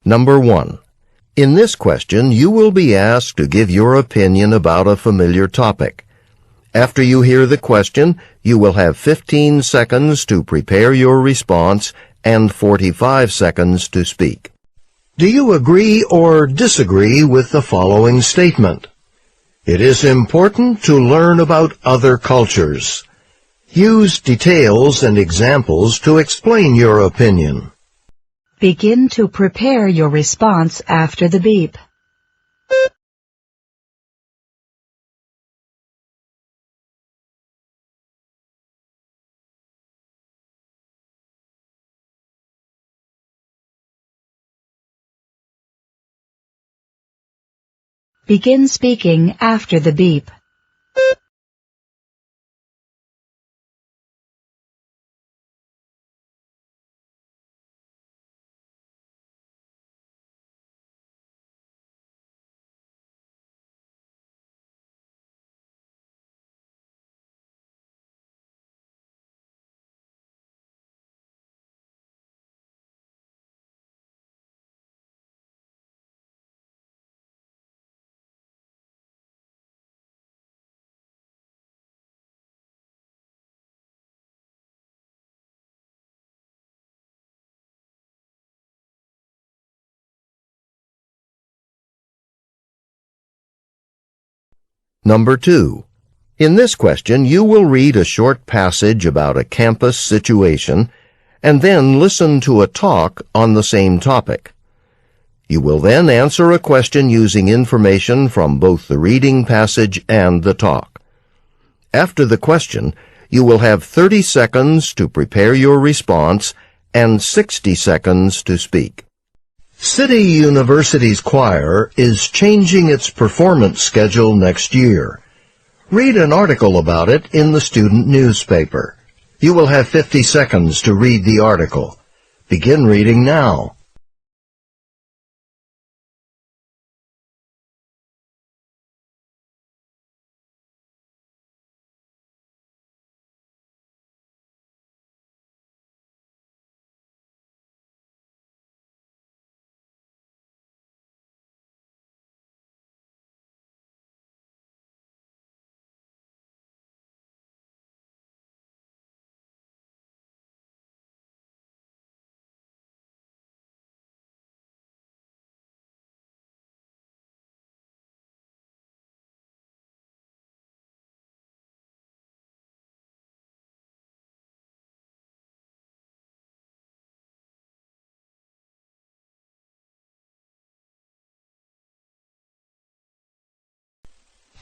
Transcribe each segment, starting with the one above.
Number 1. In this question, you will be asked to give your opinion about a familiar topic. After you hear the question, you will have 15 seconds to prepare your response and 45 seconds to speak. Do you agree or disagree with the following statement? It is important to learn about other cultures. Use details and examples to explain your opinion. Begin to prepare your response after the beep. Begin speaking after the beep. Number 2. In this question, you will read a short passage about a campus situation and then listen to a talk on the same topic. You will then answer a question using information from both the reading passage and the talk. After the question, you will have 30 seconds to prepare your response and 60 seconds to speak. City University's choir is changing its performance schedule next year. Read an article about it in the student newspaper. You will have 50 seconds to read the article. Begin reading now.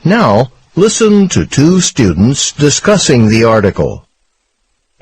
Now, listen to two students discussing the article.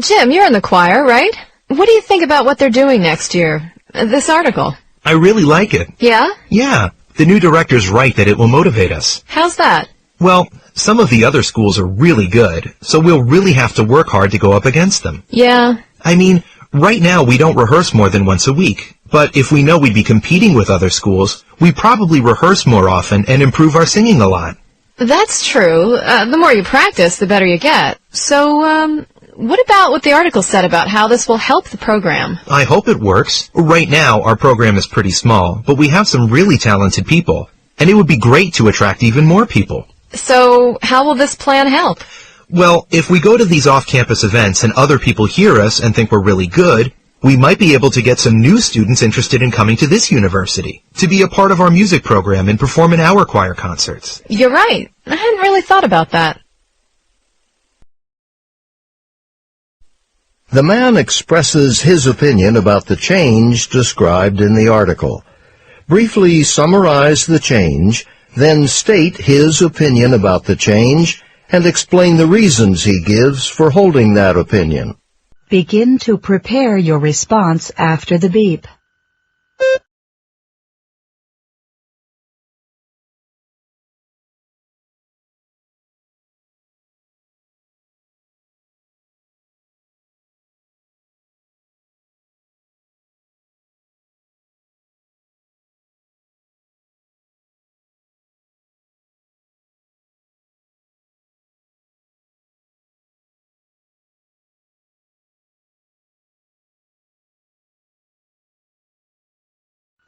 Jim, you're in the choir, right? What do you think about what they're doing next year? This article. I really like it. Yeah? Yeah, the new director's right that it will motivate us. How's that? Well, some of the other schools are really good, so we'll really have to work hard to go up against them. Yeah. I mean, right now we don't rehearse more than once a week, but if we know we'd be competing with other schools, we probably rehearse more often and improve our singing a lot. That's true. The more you practice, the better you get. So, what about what the article said about how this will help the program? I hope it works. Right now, our program is pretty small, but we have some really talented people, and it would be great to attract even more people. So, how will this plan help? Well, if we go to these off-campus events and other people hear us and think we're really good, we might be able to get some new students interested in coming to this university, to be a part of our music program and perform in our choir concerts. You're right. I hadn't really thought about that. The man expresses his opinion about the change described in the article. Briefly summarize the change, then state his opinion about the change, and explain the reasons he gives for holding that opinion. Begin to prepare your response after the beep.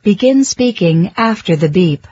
Begin speaking after the beep.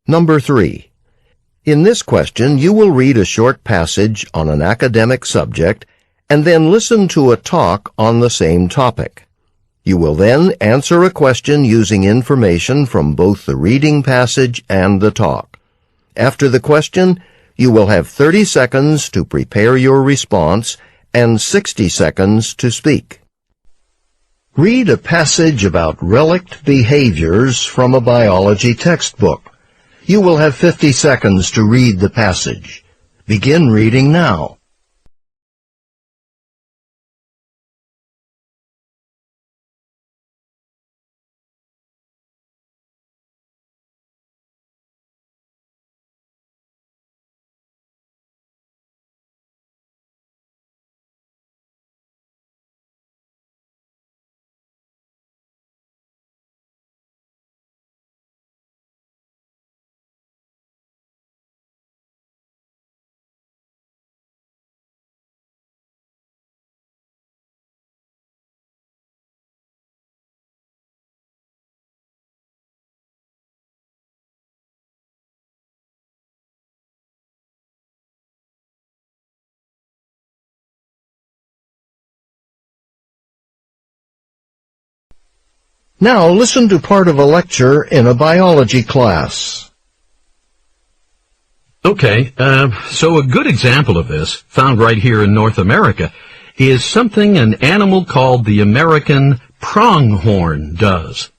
Number 3. In this question, you will read a short passage on an academic subject and then listen to a talk on the same topic. You will then answer a question using information from both the reading passage and the talk. After the question, you will have 30 seconds to prepare your response and 60 seconds to speak. Read a passage about relict behaviors from a biology textbook. You will have 50 seconds to read the passage. Begin reading now. Now listen to part of a lecture in a biology class. Okay, so a good example of this, found right here in North America, is something an animal called the American pronghorn does.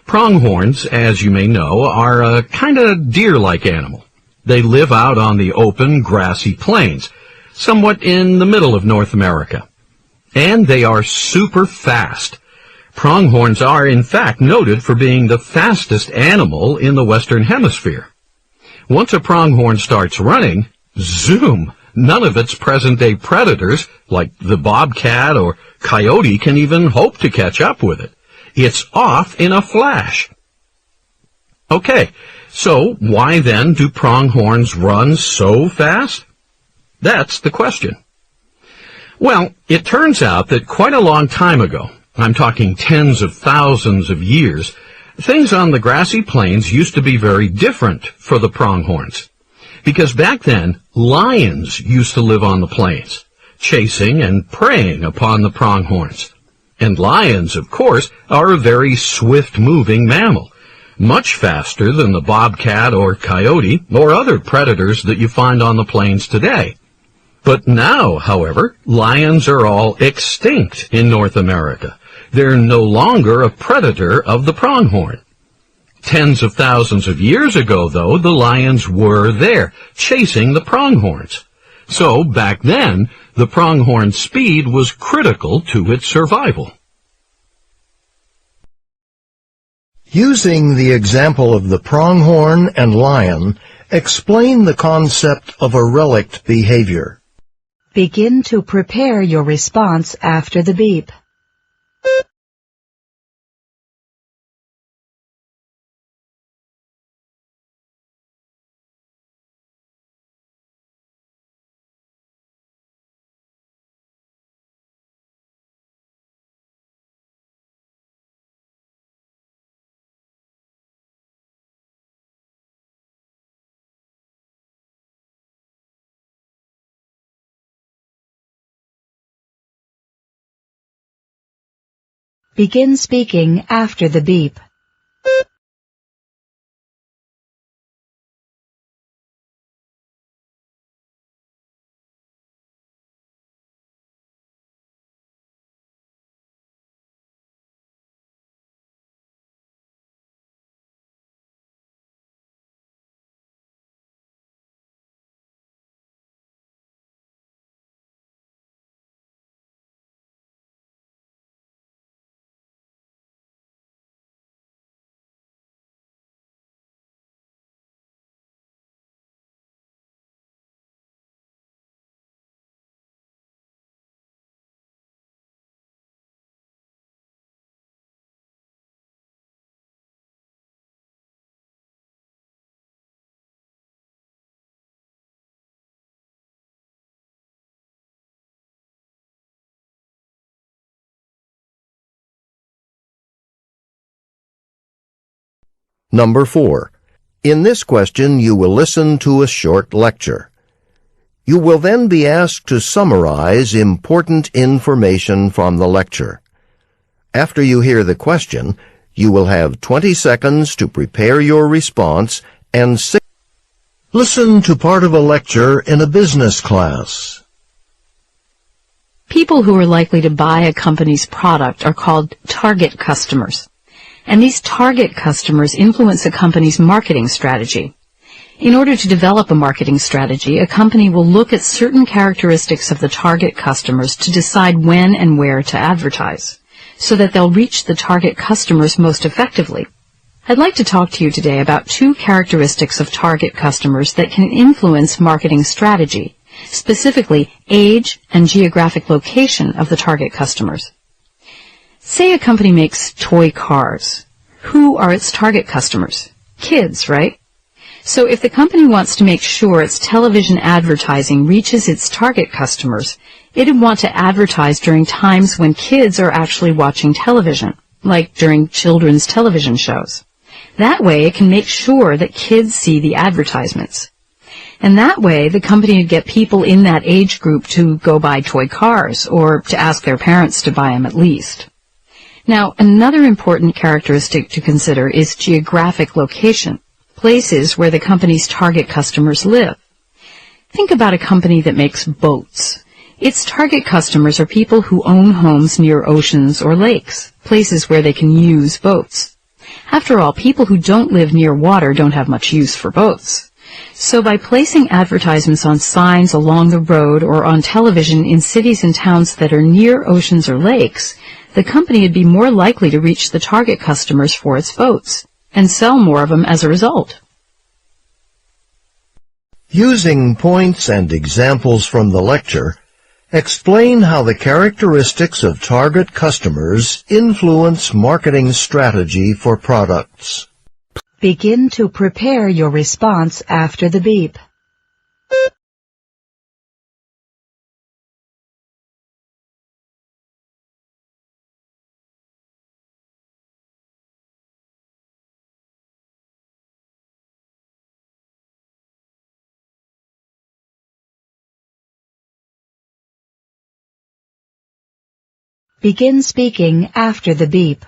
Pronghorns, as you may know, are a kind of deer-like animal. They live out on the open, grassy plains, somewhat in the middle of North America. And they are super fast. Pronghorns are, in fact, noted for being the fastest animal in the Western Hemisphere. Once a pronghorn starts running, zoom! None of its present-day predators, like the bobcat or coyote, can even hope to catch up with it. It's off in a flash. Okay, so why then do pronghorns run so fast? That's the question. Well, it turns out that quite a long time ago, I'm talking tens of thousands of years, things on the grassy plains used to be very different for the pronghorns. Because back then, lions used to live on the plains, chasing and preying upon the pronghorns. And lions, of course, are a very swift-moving mammal, much faster than the bobcat or coyote or other predators that you find on the plains today. But now, however, lions are all extinct in North America. They're no longer a predator of the pronghorn. Tens of thousands of years ago, though, the lions were there, chasing the pronghorns. So, back then, the pronghorn's speed was critical to its survival. Using the example of the pronghorn and lion, explain the concept of a relict behavior. Begin to prepare your response after the beep. Begin speaking after the beep. Number 4. In this question, you will listen to a short lecture. You will then be asked to summarize important information from the lecture. After you hear the question, you will have 20 seconds to prepare your response and listen to part of a lecture in a business class. People who are likely to buy a company's product are called target customers. And these target customers influence a company's marketing strategy. In order to develop a marketing strategy, a company will look at certain characteristics of the target customers to decide when and where to advertise, so that they'll reach the target customers most effectively. I'd like to talk to you today about two characteristics of target customers that can influence marketing strategy, specifically age and geographic location of the target customers. Say a company makes toy cars. Who are its target customers? Kids, right? So if the company wants to make sure its television advertising reaches its target customers, it'd want to advertise during times when kids are actually watching television, like during children's television shows. That way it can make sure that kids see the advertisements. And that way the company would get people in that age group to go buy toy cars, or to ask their parents to buy them at least. Now, another important characteristic to consider is geographic location, places where the company's target customers live. Think about a company that makes boats. Its target customers are people who own homes near oceans or lakes, places where they can use boats. After all, people who don't live near water don't have much use for boats. So by placing advertisements on signs along the road or on television in cities and towns that are near oceans or lakes, the company would be more likely to reach the target customers for its boats, and sell more of them as a result. Using points and examples from the lecture, explain how the characteristics of target customers influence marketing strategy for products. Begin to prepare your response after the beep. Begin speaking after the beep.